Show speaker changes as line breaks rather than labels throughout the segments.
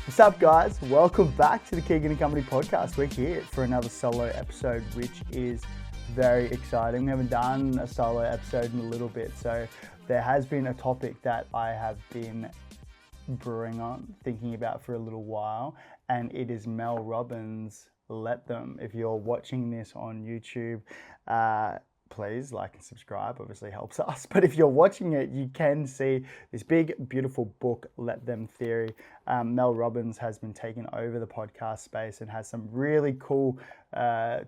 What's up, guys? Welcome back to the Keegan and Company Podcast. We're here for another solo episode, which is very exciting. We haven't done a solo episode in a little bit, so there has been a topic that I have been brewing on, thinking about for a little while, and it is Mel Robbins' Let Them. If you're watching this on YouTube, please like and subscribe, obviously helps us. But if you're watching it, you can see this big, beautiful book, Let Them Theory. Mel Robbins has been taking over the podcast space and has some really cool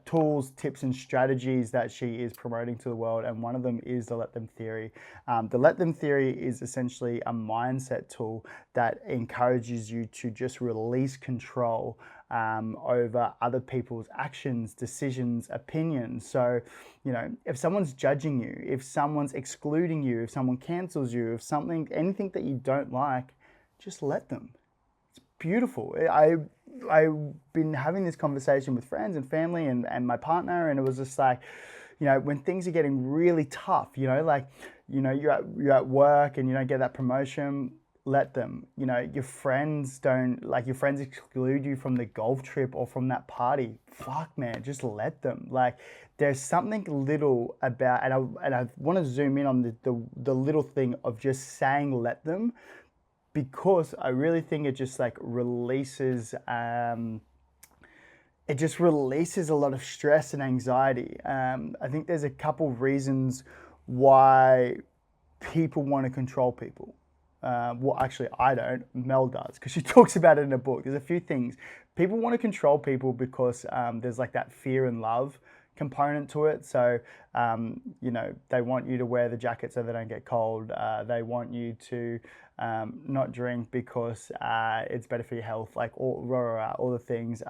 tools, tips, and strategies that she is promoting to the world. And one of them is the Let Them Theory. The Let Them Theory is essentially a mindset tool that encourages you to just release control over other people's actions, decisions, opinions. So, you know, if someone's judging you, if someone's excluding you, if someone cancels you, if anything that you don't like, just let them. It's beautiful. I've been having this conversation with friends and family and my partner, and it was just like, you know, when things are getting really tough, you know, like, you know, you're at work and you don't get that promotion, let them. You know, your friends exclude you from the golf trip or from that party. Fuck, man, just let them. Like, there's something little about, and I want to zoom in on the little thing of just saying let them, because I really think it just like releases, it just releases a lot of stress and anxiety. I think there's a couple reasons why people want to control people. Well, actually, I don't. Mel does, because she talks about it in a book. There's a few things. People want to control people because there's like that fear and love component to it. So, you know, they want you to wear the jacket so they don't get cold. They want you to not drink because it's better for your health, like all the things.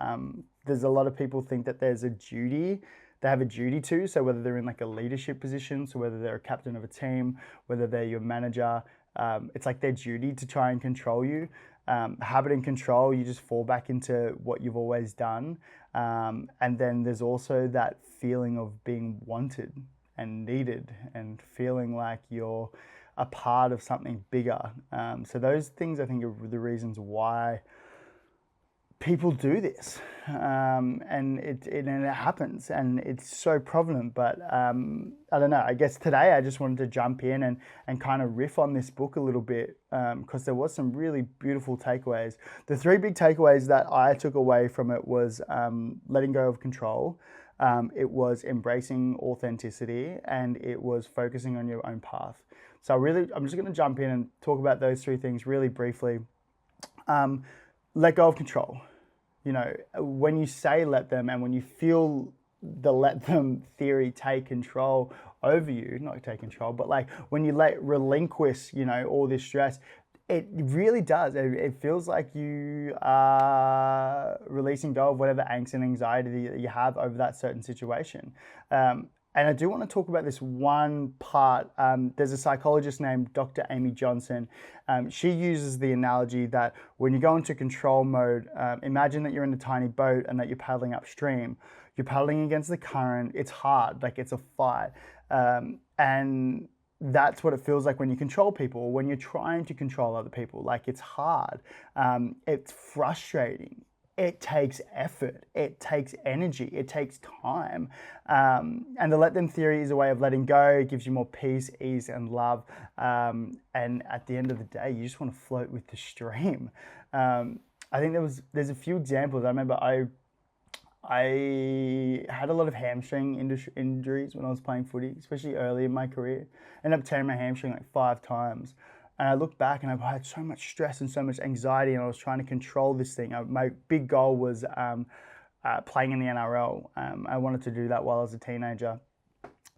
There's a lot of people think that there's a duty. They have a duty to, so whether they're in like a leadership position, so whether they're a captain of a team, whether they're your manager, it's like their duty to try and control you. Habit and control, you just fall back into what you've always done. And then there's also that feeling of being wanted and needed and feeling like you're a part of something bigger. So those things, I think, are the reasons why people do this, and it happens, and it's so prevalent. But I don't know, I guess today I just wanted to jump in and kind of riff on this book a little bit, because there was some really beautiful takeaways. The three big takeaways that I took away from it was letting go of control, it was embracing authenticity, and it was focusing on your own path. So I'm just going to jump in and talk about those three things really briefly. Let go of control. You know, when you say let them, and when you feel the let them theory take control over you, not take control, but like when you relinquish, you know, all this stress, it really does. It feels like you are releasing go of whatever angst and anxiety that you have over that certain situation. And I do want to talk about this one part. There's a psychologist named Dr. Amy Johnson. She uses the analogy that when you go into control mode, imagine that you're in a tiny boat and that you're paddling upstream. You're paddling against the current. It's hard, like it's a fight. And that's what it feels like when you control people, when you're trying to control other people. Like, it's hard. It's frustrating. It takes effort, it takes energy, it takes time. And the let them theory is a way of letting go. It gives you more peace, ease, and love. And at the end of the day, you just want to float with the stream. I think there's a few examples. I remember I had a lot of hamstring injuries when I was playing footy, especially early in my career. I ended up tearing my hamstring like 5 times. And I look back and I had so much stress and so much anxiety, and I was trying to control this thing. My big goal was playing in the NRL. I wanted to do that while I was a teenager.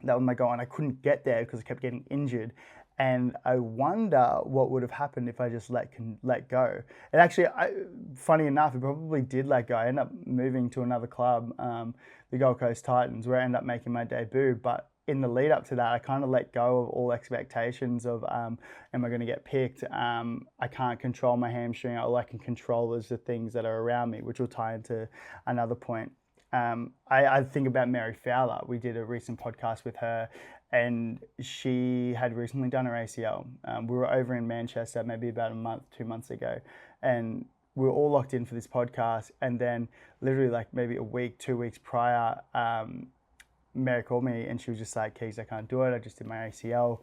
That was my goal, and I couldn't get there because I kept getting injured. And I wonder what would have happened if I just let go. And actually, funny enough, I probably did let go. I ended up moving to another club, the Gold Coast Titans, where I ended up making my debut. But in the lead up to that, I kind of let go of all expectations of, am I going to get picked? I can't control my hamstring. All I can control is the things that are around me, which will tie into another point. I think about Mary Fowler. We did a recent podcast with her, and she had recently done her ACL. We were over in Manchester maybe about a month, 2 months ago, and we were all locked in for this podcast, and then literally like maybe a week, 2 weeks prior, Mary called me and she was just like, Keegs, I can't do it. I just did my ACL,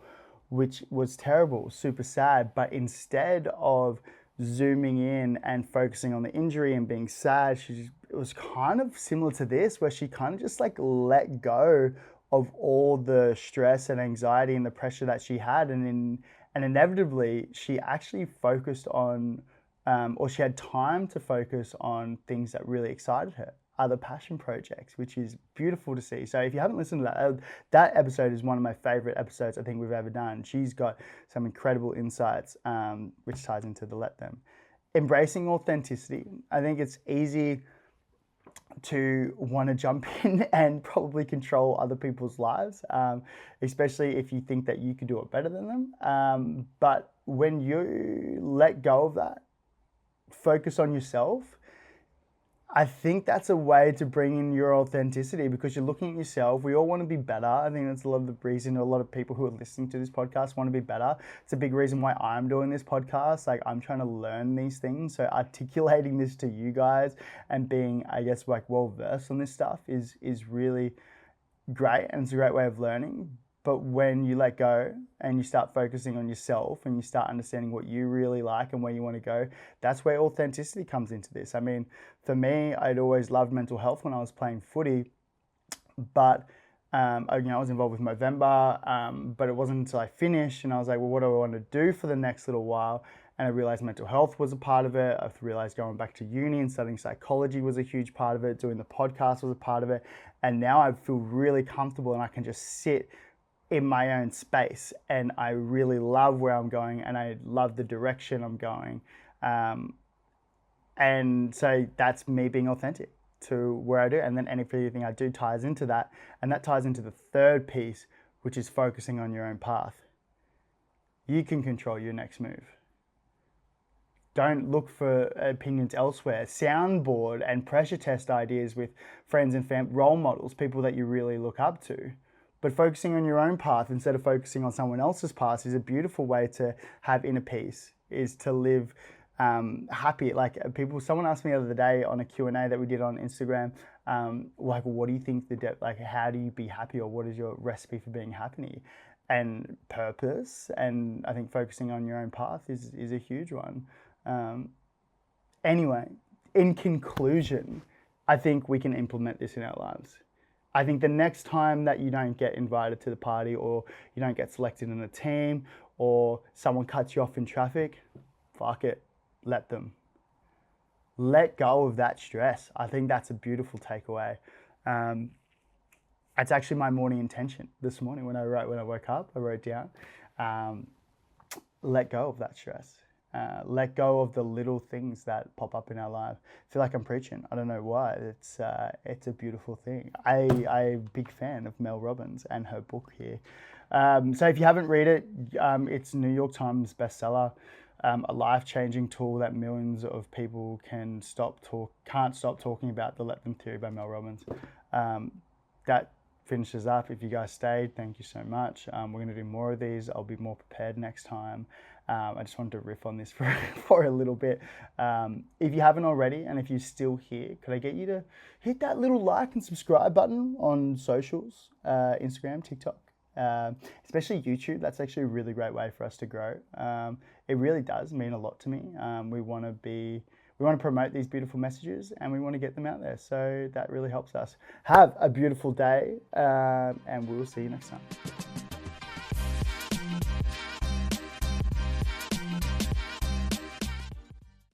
which was terrible, super sad. But instead of zooming in and focusing on the injury and being sad, it was kind of similar to this, where she kind of just like let go of all the stress and anxiety and the pressure that she had. And inevitably, she actually focused on, or she had time to focus on things that really excited her, other passion projects, which is beautiful to see. So if you haven't listened to that episode is one of my favorite episodes I think we've ever done. She's got some incredible insights, which ties into the let them. Embracing authenticity. I think it's easy to want to jump in and probably control other people's lives, especially if you think that you could do it better than them. But when you let go of that, focus on yourself, I think that's a way to bring in your authenticity, because you're looking at yourself. We all want to be better. I think that's a lot of the reason a lot of people who are listening to this podcast want to be better. It's a big reason why I'm doing this podcast. Like, I'm trying to learn these things. So articulating this to you guys and being, I guess, like well-versed on this stuff is really great. And it's a great way of learning. But when you let go and you start focusing on yourself and you start understanding what you really like and where you want to go, that's where authenticity comes into this. I mean, for me, I'd always loved mental health when I was playing footy, but I was involved with Movember, but it wasn't until I finished and I was like, well, what do I want to do for the next little while? And I realized mental health was a part of it. I realized going back to uni and studying psychology was a huge part of it. Doing the podcast was a part of it. And now I feel really comfortable and I can just sit in my own space, and I really love where I'm going and I love the direction I'm going. And so that's me being authentic to where I do. And then anything I do ties into that. And that ties into the third piece, which is focusing on your own path. You can control your next move. Don't look for opinions elsewhere. Soundboard and pressure test ideas with friends and role models, people that you really look up to. But focusing on your own path instead of focusing on someone else's path is a beautiful way to have inner peace, is to live happy. Like someone asked me the other day on a Q&A that we did on Instagram, like, what do you think how do you be happy, or what is your recipe for being happy? And purpose, and I think focusing on your own path is a huge one. Anyway, in conclusion, I think we can implement this in our lives. I think the next time that you don't get invited to the party, or you don't get selected in a team, or someone cuts you off in traffic, fuck it, let them. Let go of that stress. I think that's a beautiful takeaway. It's actually my morning intention this morning when I woke up, I wrote down, let go of that stress. Let go of the little things that pop up in our life. I feel like I'm preaching. I don't know why. It's a beautiful thing. I'm a big fan of Mel Robbins and her book here. So if you haven't read it, it's New York Times bestseller, a life-changing tool that millions of people can't stop talking about, the Let Them Theory by Mel Robbins. That finishes up. If you guys stayed, thank you so much. We're going to do more of these. I'll be more prepared next time. I just wanted to riff on this for a little bit. If you haven't already, and if you're still here, could I get you to hit that little like and subscribe button on socials, Instagram, TikTok, especially YouTube. That's actually a really great way for us to grow. It really does mean a lot to me. We want to promote these beautiful messages, and we want to get them out there. So that really helps us. Have a beautiful day, and we will see you next time.